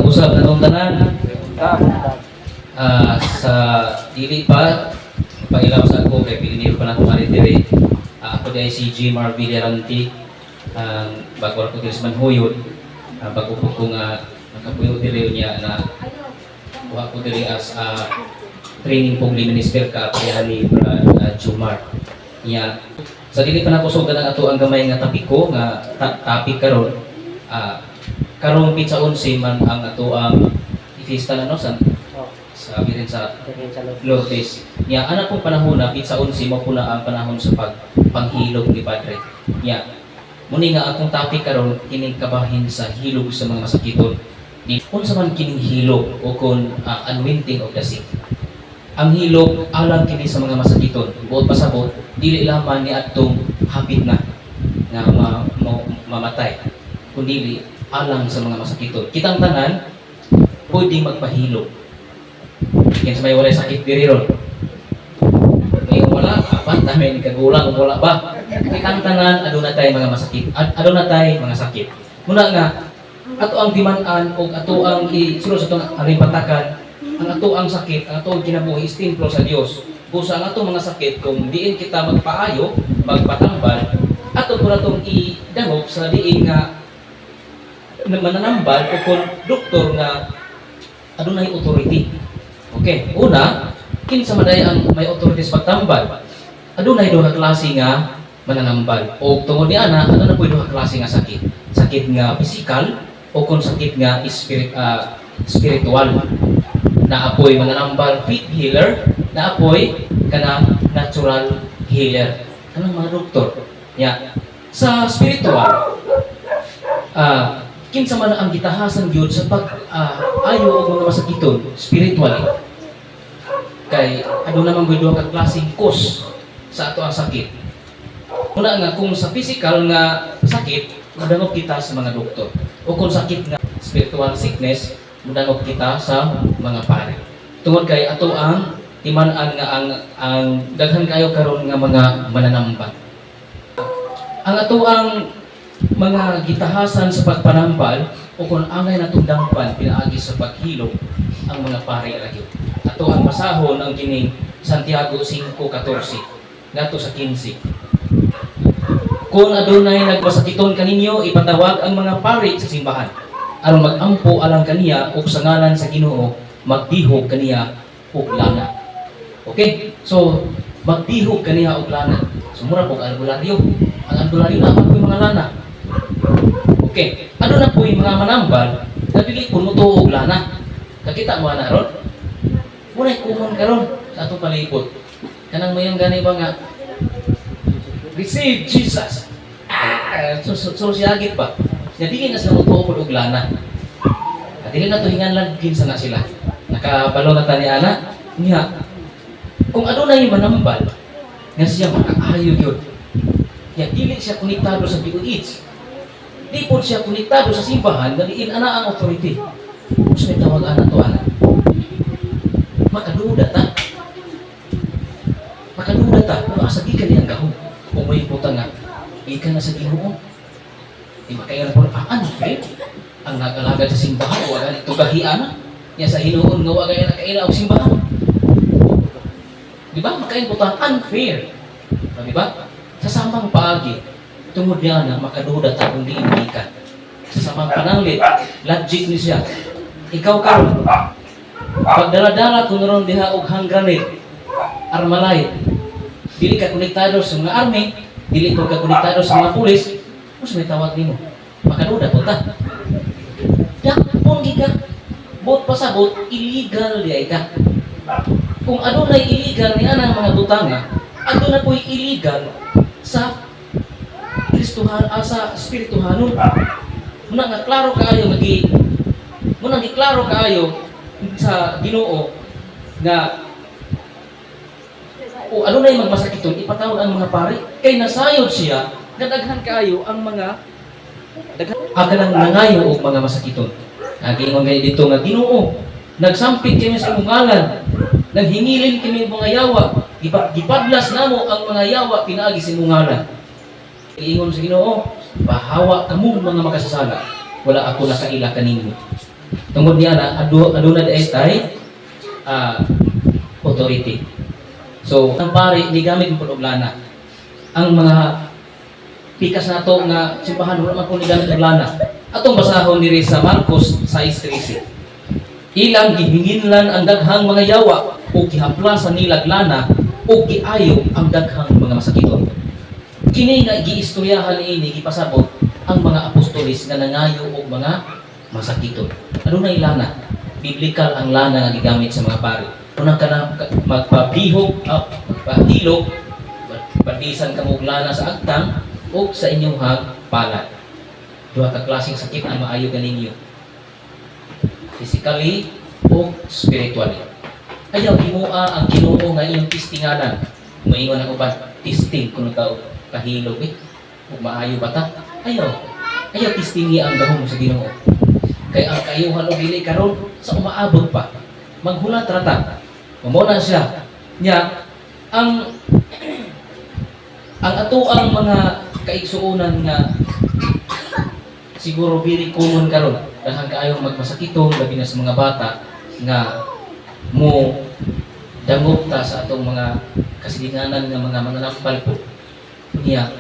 usab na itong tanan. Sa dili pa, pangilaw sa ako, kay piliniro pa na akong maritiri. Ako di ay si G. Mar Villaranti, bago ako diri sa Manhuyod. Bago ko nga nakapuyo diri niya na kuha ko diri as training pong minister ka kaya ni Jumar. Niya, sa dili pa na ko sugdan ang ato ang gamay nga tapiko nga topic karon. Karong pizza 11 man ang ato ang ifista na no sa sabi rin sa Lourdes. Niya, anak kong panahon na pizza 11 mo po na ang panahon sa panghilog ni Padre. Niya, muni nga akong topic karon kining kabahin sa hilog sa mga masakiton. Kung sa man kining hilog o kung anointing of the sick. Ang hilog alang kini sa mga masakiton. Buot pasabot, dili lamang ni atong hapit na mamatay. Kundi alang sa mga masakiton. Kitang tanan pwedeng magpahilog. Yan sa may walay sakit diri ron. Ngayon wala, apat dami ni kagulang wala ba? Kitang tanan aduna tay mga masakit. Aduna tay mga sakit. Muna nga ato ang diman-an o ato ang isulod sa itong alipatakan, ang ato ang sakit, ang ato ang kinabuhi istimplo sa Dios. Busa ang ato mga sakit, kung diin kita magpaayo, magpatambal, ato po na itong idangog sa diin nga mananambal o kung doktor nga adunay authority. Okay, una, kinsa maday ang may authority sa pagtambal. Adunay duha klase nga mananambal. O tungod ni ana, aduna po duha klase nga sakit. Sakit nga physical o kung sakit nga spiritual. Na apoy mananambal fit healer, na apoy kana natural healer. Kanang mga doktor. Ya. Sa spiritual, kinsa man ang gitahasan gyud sa pag ayo og mga masakiton spiritually. Kay aduna man gyud ka klaseng cause sa ato ang sakit. Una nga kung sa physical nga sakit, madangop kita sa mga doktor. O kung sakit nga spiritual sickness, madangop kita sa mga pare. Tungod kay ato ang timan-an nga ang daghan kayo karon nga mga mananambal. Ang ato ang mga gitahasan sa pagpanambal o kung angay natong dampan pinaagi sa paghilog ang mga pare ra gyud. Ato ang masahon ang kining Santiago 5:14 ngadto sa 15. Kung adunay nagpasakiton kaninyo, ipatawag ang mga pare sa simbahan aron magampo alang kaniya ug sa ngalan sa Ginoo magbihog kaniya og lana. Okay? So magbihog kaniya og lana. Sumura pog albularyo. Ang albularyo na po yung mga lana. Okay, ano na po yung mga manambal na dili po mutuo og lana. Kakita mo na ron? Muna'y kumon karon sa atong palibot. Kanang mayong gani ba nga receive Jesus. So siyagit pa. Na dili na sila mutuo og lana. At dili na to hinganlan kinsa na sila. Nakabalo na tani ana niya. Kung adunay manambal nga siya makaayo gyud. Ya dili siya konektado sa DOH. Di po siya konektado sa simbahan, daliin ana ang authority. Kung may tawag ana to ana. Makaduda ta. Makaduda ta. Kung asa gikan niyang gahom. Kung may putang nga, ikan na sa Ginoo. Di makaya na po unfair. Ang nagalagad sa simbahan, wala nito gahiana. Niya sa hinuon nga wala na kaila og simbahan. Di ba? Makaya putang unfair. Di ba? Sa samang paagi, tungod niya na makaduda ta kung diin ka. Sa samang pananglit, logic ni siya. Ikaw karon, pagdala-dala kung naroon diha og hand grenade, armalay, dili ka konektado sa mga army, dili ka konektado sa mga pulis, mas may tawag nimo. Makaduda po ta. Dakpon giga, bot pasabot, illegal di ka. Kung adunay illegal ni anang mga butanga, aduna po'y illegal sa Kristohan sa espirituhanon. Muna nga klaro kaayo muna giklaro kaayo sa Ginoo nga o ano na yung magmasakiton ipatawag ang mga pare kay nasayod siya nga daghan kaayo ang mga daghan nangayo og mga masakiton. Nagingon gay dito nga Ginoo, nagsampit kami sa imong ngalan, naghingilin kami mga yawa, gipadlas namo ang mga yawa pinaagi sa imong ngalan. Iingon sa Ginoo, bahawa kamo mga makasasala. Wala ako nakaila kaninyo. Tungod niya na aduna di ay authority. So ang pare ni gamit mo og lana. Ang mga pikas nato nga simbahan wala man ko ni gamit og lana. Atong basahon diri sa Marcos 6:13. Ilang gihinginlan ang daghang mga yawa o gihaplasan nila lana o giayo ang daghang mga masakiton. Kini nga giistoryahan ini gipasabot ang mga apostolis nga nangayo og mga masakiton. Ano na ilana? Biblikal ang lana nga gigamit sa mga pari. Unang kana magpabihog, magpahilog, padisan ka og lana sa agtang o sa inyong palad. Duha ka klaseng sakit ang maayo ganinyo. Physically o spiritually. Ayaw himua ang Ginoo nga iyong tistinganan. Moingon ang uban, testing kuno ka kahilog ug maayo bata. Ayaw tistingi ang gahom sa Ginoo. Kay ang kayuhan og dili karon sa umaabot pa. Maghulat rata. Mamuna siya. Nya ang atoang mga kaigsuonan nga siguro very common karon dahang kaayong magmasakiton labi na sa mga bata nga mo dangop ta sa atong mga kasilinganan nga mga mananampal po niya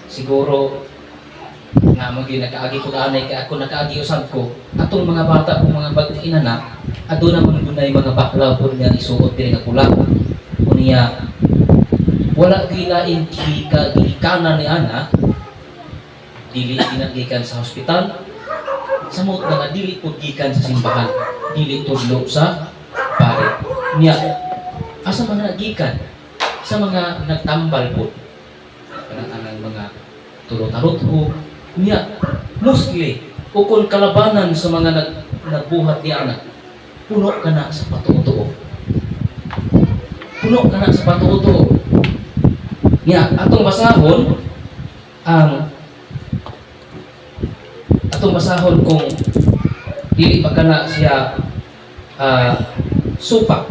siguro nga magi nakaagi ko anay kay ako nakaagi usab ko atong mga bata o mga bagong inanak aduna man dunay mga baklaw po nga isuot diri nga pula unya wala gilain gikanan ni ana dili ginagikan sa hospital samot nga dili pud gikan sa simbahan dili tudlo sa pare niya asa man nagikan sa mga nagtambal po kanang mga tulo-tarot niya mostly o kung kalabanan sa mga nagbuhat ni anak puno ka na sa patutuo niya atong basahon kung dili pa kana siya supak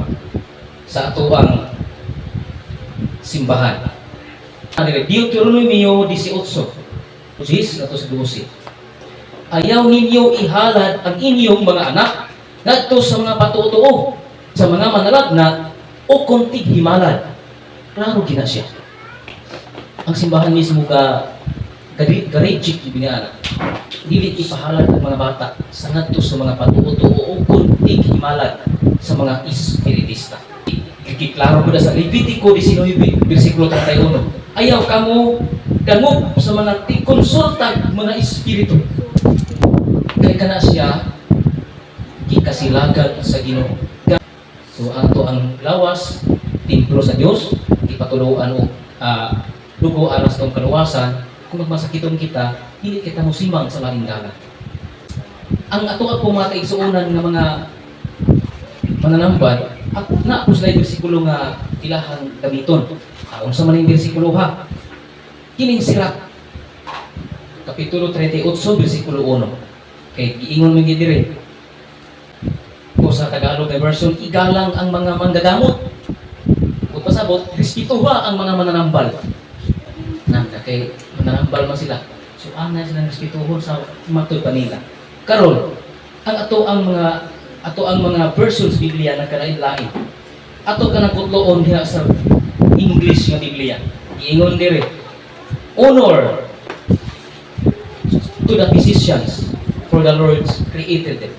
sa atuang simbahan. Deuteronomio 18 nato sa 12. Ayaw ninyo ihalad ang inyong mga anak ngadto sa mga patutuo sa mga manalagna o kontig himalad. Klaro gina siya. Ang simbahan mismo ga-reject ibinana. Dili ipahalad ang mga bata sa ngadto sa mga patutuo o kontig himalad sa mga espiritista. Kiklaro ko na sa Levitico 19 versikulo 31. Ayaw kamo dangog sa mga konsultag mga espiritu. Kay kana siya gikasilagan sa Ginoo. So ato ang lawas templo sa Dios ipatuloan og dugo aras tong kaluwasan kung magmasakiton kita dili kita musimang sa maringgalan. Ang ato ang mga kaigsuonan nga mga mananambal at naapos na yung versikulo nga ilahang gamiton. Unsa man yung versikulo ha? Kining sirat. Kapitulo 38, versikulo 1. Kay giingon man gid dire. O sa Tagalog na version, igalang ang mga manggagamot. Kung pasabot, respetuha ang mga mananambal. Kay mananambal man sila. So anay sila respetuhon sa matod pa nila. Karon, ang ato ang mga versions Biblia na kalain-lain. Ato ka nagputloon diha sa English nga Biblia. Iingon dire, honor to the physicians for the Lord created them.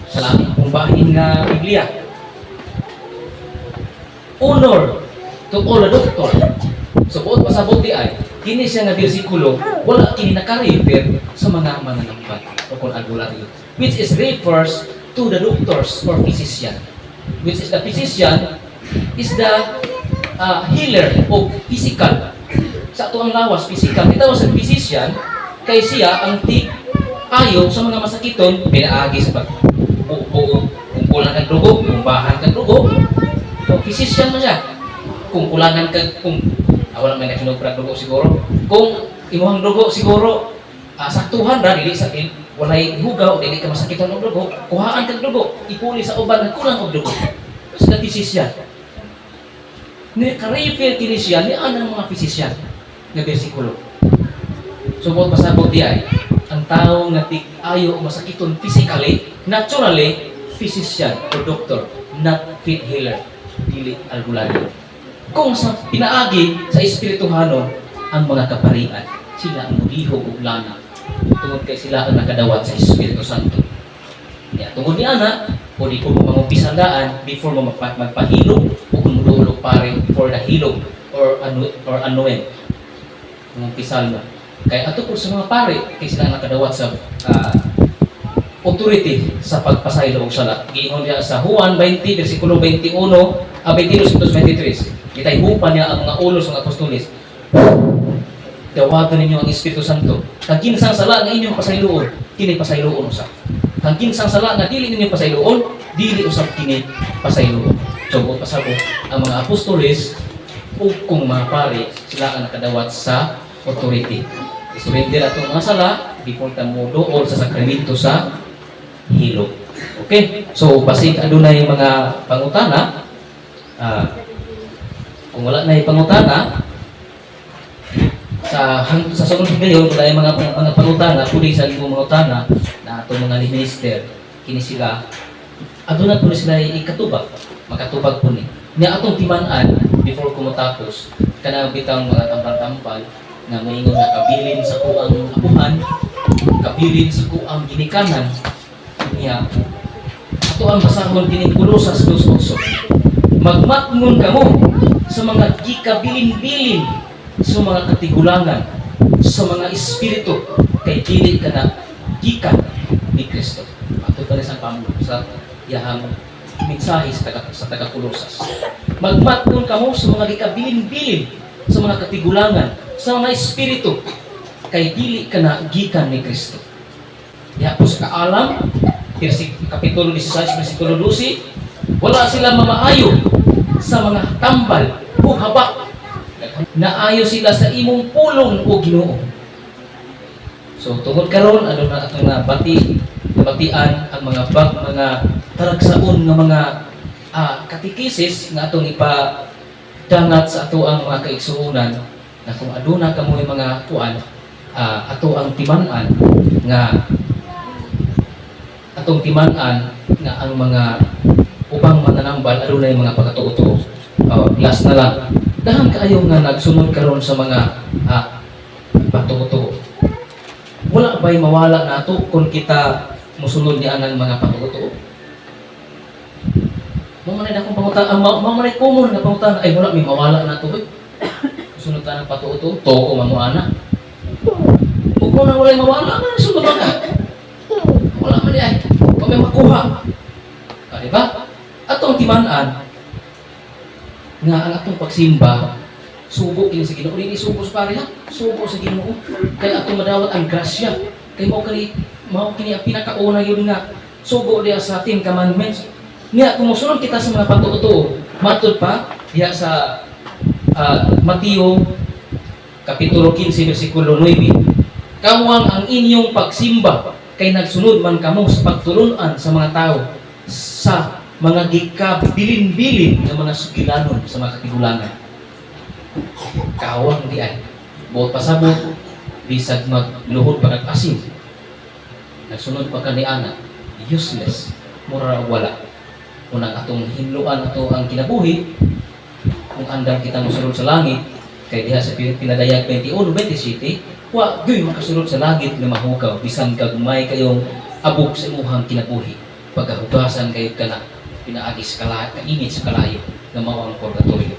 Sa lahat kung bahin nga Biblia. Honor to all the doctor. So buot pasabot di ay, kini siya nga bersikulo, wala kini naka-refer sa mga mananambal o kung albularyo. Which is refers to the doctors or physician. Which is the physician is the healer o physical. Sa ato ang lawas, physical. Kita sa physician, kay siya ang ayo sa mga masakiton, pinaagi sa kung kulang kang dugo, kung bahan kang dugo, o physician mo siya. Kung kulangan kang, wala may nakinugprag dugo siguro. Kung imuhang dugo siguro, saktuhan ra, dili sa walay hugaw, dili ka masakiton og dugo, kuhaan kang dugo, ipuli sa uban na kulang og dugo. Sa physician. Ni ka-refer kini siya ni anang mga physician nga bersikulo. Subot pasabot di ay ang tao nga ayo masakiton physically, naturally, physician or doctor, not fit healer, dili albularyo. Kung sa pinaagi sa espirituhanon ang mga kaparian, sila ang mulihog ug lana tungod kay sila ang nakadawat sa Espiritu Santo. Ya, tungod ni ana, pwede ko mo mangumpisandaan before mo magpahilog o kung mudulog pare for the hilog or anuin. Mangumpisal mo. Kaya ato po sa mga pare, kay sila nakadawat sa authority sa pagpasaylo og sala. Giingon niya sa Juan 20 bersikulo 21 22-23. Kitay hupa niya ang mga ulo sa mga apostoles. Dawagan ninyo ang Espiritu Santo. Kag kinsang sala nga inyong pasayloon, kini pasayloon usa. Kag kinsang sala nga dili ninyo pasayloon, dili usab kini pasayloon. So pasabot ang mga apostoles ug kung mga pare sila ang nakadawat sa authority. Surrender atong mga sala before ta mo dool sa sakramento sa hilog. Okay? So basig adunay mga pangutana. Kung wala na pangutana sa sunod ngayon kung ay mga pangutana, pwede sa mga pangutana na atong mga minister kini sila aduna po sila ikatubag, makatubag po ni. Nya atong timan-an before kumutapos kana bitang mga tampal-tampal na moingon nga kabilin sa kuang apuhan, kabilin sa kuang ginikanan niya. Ato ang basahon kini Kolosas 2:8. Magmatngon kamo sa mga gikabilin-bilin, sa mga katigulangan, sa mga espiritu, kay dili ka na gikan ni Kristo. Ato pa rin sa pamulo sa iyahang mensahe sa taga-Kolosas. Magmatngon kamo sa mga gikabilin-bilin, sa mga katigulangan, sa mga espiritu, kay dili ka na gikan ni Kristo. Ya po sa kaalam, kapitulo 16, versikulo 12, wala sila mamaayo sa mga tambal o habak. Naayo sila sa imong pulong o Ginoo. So tungod karon ano na atong nabatian ang mga talagsaon nga mga katekisis nga atong ipadangat sa ato ang mga kaigsuonan na kung aduna kamoy mga kuan ato ang timan-an nga ang mga upang mananambal adunay mga pagkatuo-tuo. Last na lang. Dahan kaayo nga nagsunod karon sa mga pagtuo-tuo. Wala ba'y mawala nato kung kita musunod niya ang mga pagtuo-tuo? Mamanay na akong pangutan, mamanay common na pangutan, ay wala may mawala nato. Sunod ka ng patuo-tuo, toko mamuana. Huwag mo na wala'y mawala, sunod ka. Wala man yan. Kung may makuha. Diba? Atong timan-an, nga ang atong pagsimba, sugo kini sa Ginoo. Dili sugo sa pareha, sugo sa Ginoo. Kaya atong madawat ang grasya. Kay mao kini ang pinakauna yun nga sugo diya sa 10 commandments. Nga kung mosunod kita sa mga patuo-tuo, matud pa diya sa Mateo kapitulo 15 bersikulo 9. Kawang ang inyong pagsimba kay nagsunod man kamo sa pagtulunan sa mga tao sa mga gikabilin-bilin ng mga sugilanon sa mga katigulangan. Kawang di ay buot pasabot bisag magluhod pa nag-asin. Nagsunod pa kaniana, useless, mura wala. Unang atong hinluan ato ang kinabuhi kung andam kita mosunod sa langit kay diha sa pinadayag 21-27 wa gyud makasunod sa langit nga mahugaw bisan gagmay kayong abog sa imuhang kinabuhi pagahugasan kayo kana pinaagis kalayo kainit sa kalayo nga mao ang purgatorio.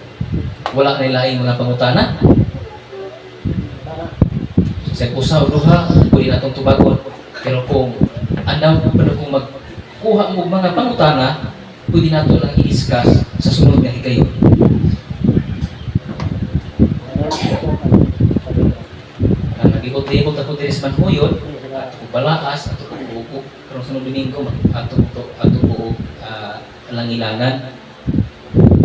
Wala na laing mga pangutana sa usaw duha pwede natong tubagon pero kung andam kung magkuha mo mga pangutana pwede nato lang i-discuss sa sunod nga higayon. Nag-ikot-ikot ako diri sa Manhuyon, at balaas, at buko, karong sunod Domingo, at buko langilangan.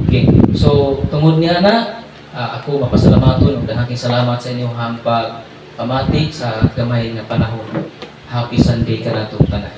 Okay, so tungod niya na, ako mapasalamaton, dahaking salamat sa inyong pamati sa gamay na panahon. Happy Sunday ka na itong tanan.